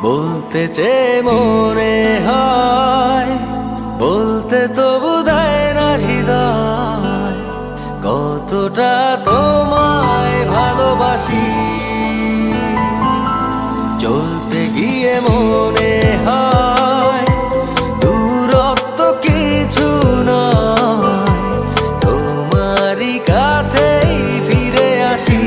বলতে চেয়ে মনে হয়, বলতে তো বোধহয় না হৃদয়, কতটা তোমায় ভালোবাসি। চলতে গিয়ে মনে হয় দূরত্ব কিছু নয়, তোমারই কাছেই ফিরে আসি।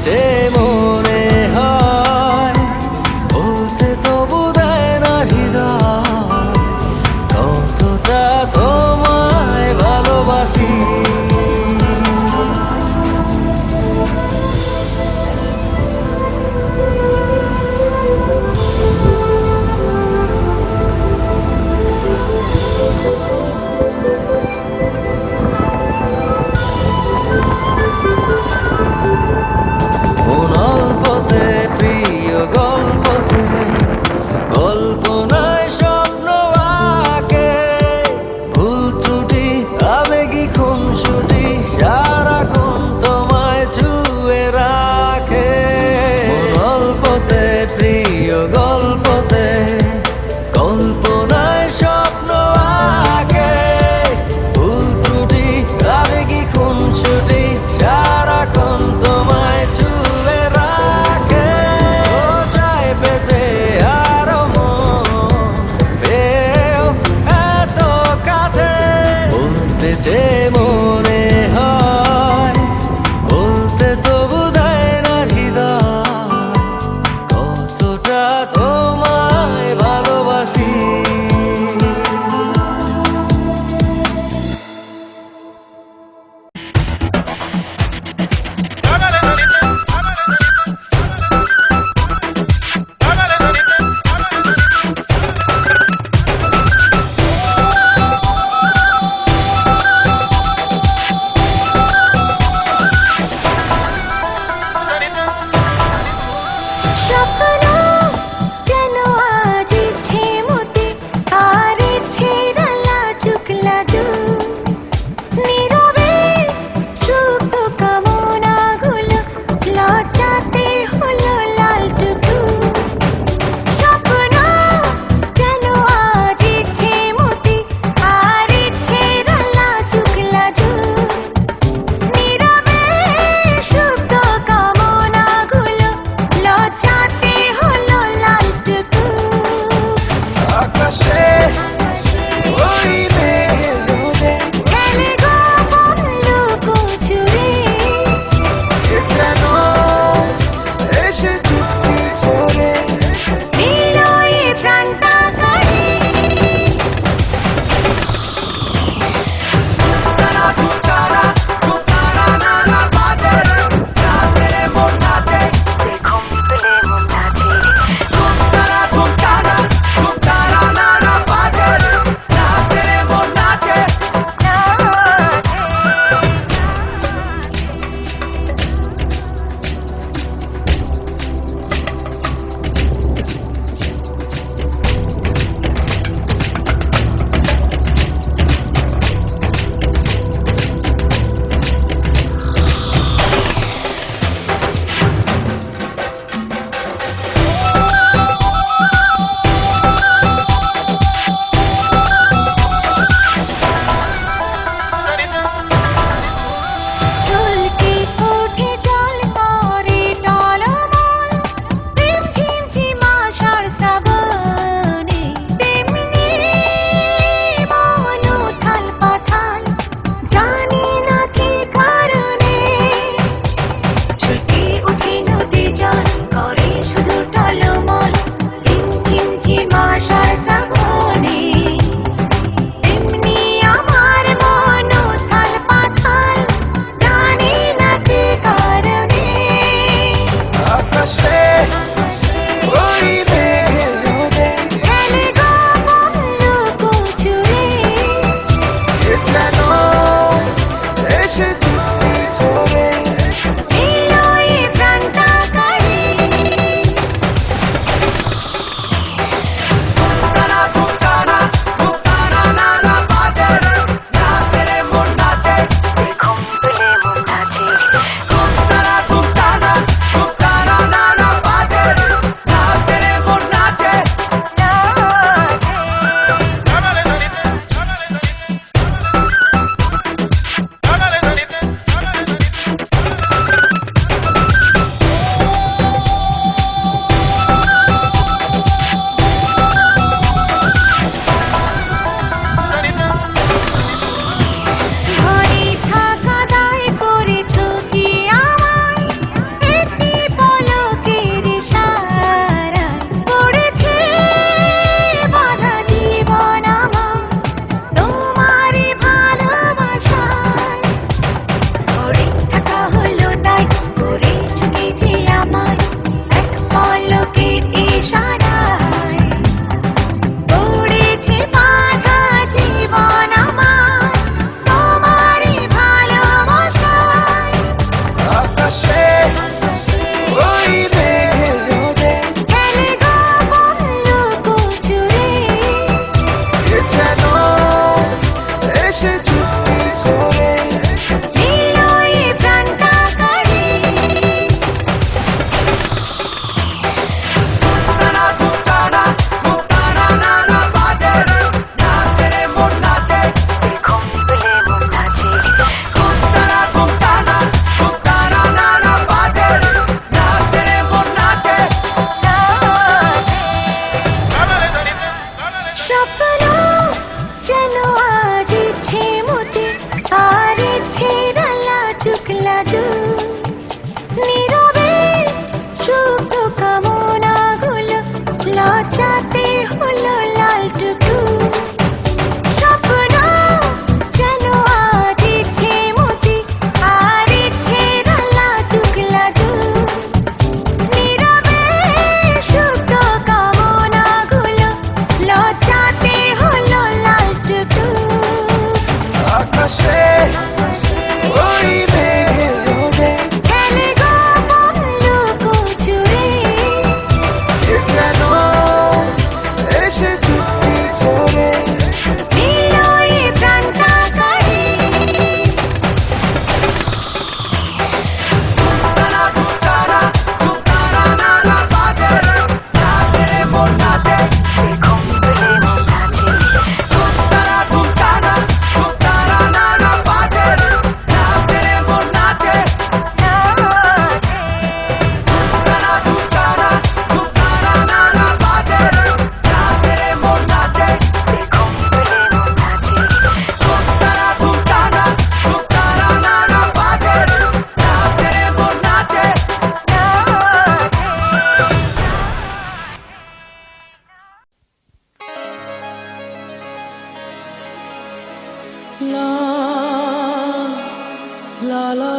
যে মনে হয় বলতে তবু দেয় না হৃদয় কতটা তোমায় ভালোবাসি। কল্পনায় স্বপ্ন আঁকে ভুল ত্রুটি আবেগী খুনসুটি সারাক্ষণ তোমায় ছুঁয়ে রাখে। গল্পতে প্রিয় গল্পতে কল্পনায় স্বপ্ন আঁকে ভুল ত্রুটি আবেগী খুনসুটি সারাক্ষণ তোমায় ছুঁয়ে রাখে। ও চায় পেতে যে মনে হয় বলতে তবু দেয় না হৃদয় কতটা তোমায় ভালোবাসি।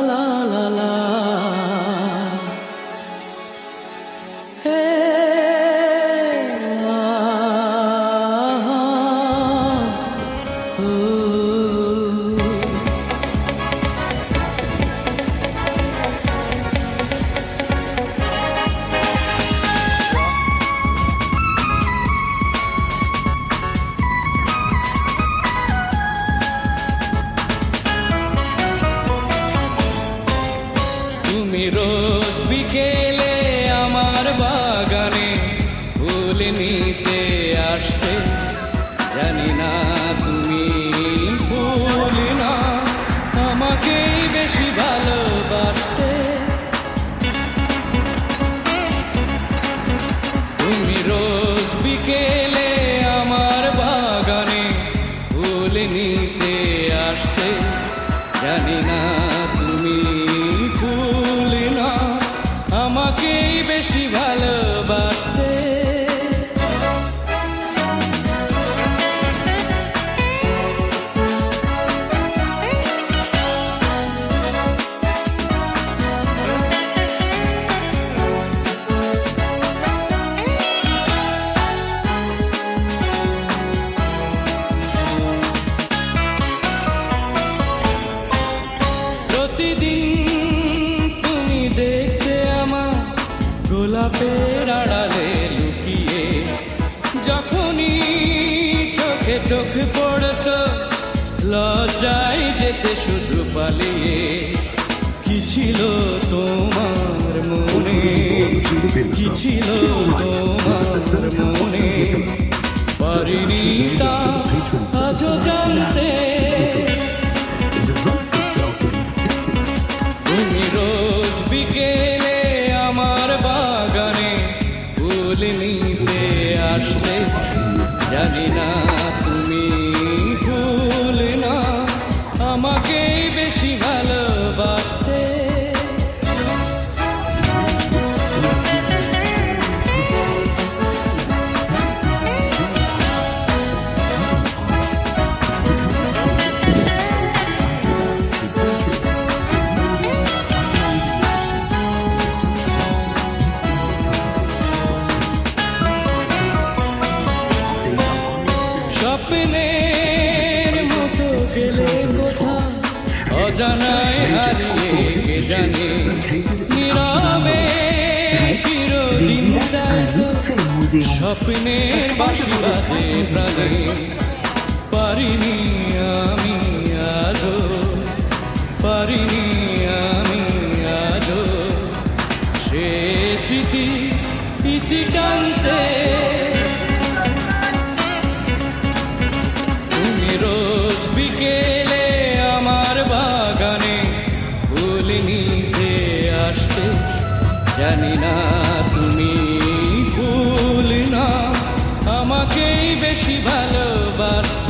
লা লা লা হে আ উ তুমি রোজ বিকেলে আমার বাগানে ফুল নিতে আসতে, জানি না তুমি ফুল না আমাকেই বেশি ভালোবাসতে। তুমি রোজ বিকেলে আমার বাগানে ফুল নিতে আসতে, জানি না তুমি ফুল না আমাকেই বেশি ভালোবাসতে। প্রতিদিন তুমি দেখতে আমার গোলাপের আড়ালে লুকিয়ে, যখনই চোখে চোখ পড়ত লজ্জায় যেতে শুধু পালিয়ে। কি ছিল তোমার মনে, কি ছিল তোমার মনে, পারিনি তা আজও জানতে। তুমি রোজ বিকেলে আমার বাগানে ফুল নিতে আসলে, জানি না তুমি ফুল না আমাকেই বেশি ভালোবাসতে। স্বপ্নের মতো গেলে কোথা অজানায় হারিয়ে, কে জানে নীরবে চিরদিন স্বপ্নের বাঁশি বাজে প্রাণে। পারিনি আমি আজও, পারিনি আমি আজও সে স্মৃতি ইতি টানতে। রোজ বিকেলে আমার বাগানে ফুল নিতে আসতে, জানি না তুমি ফুল না আমাকেই বেশি ভালোবাসতে।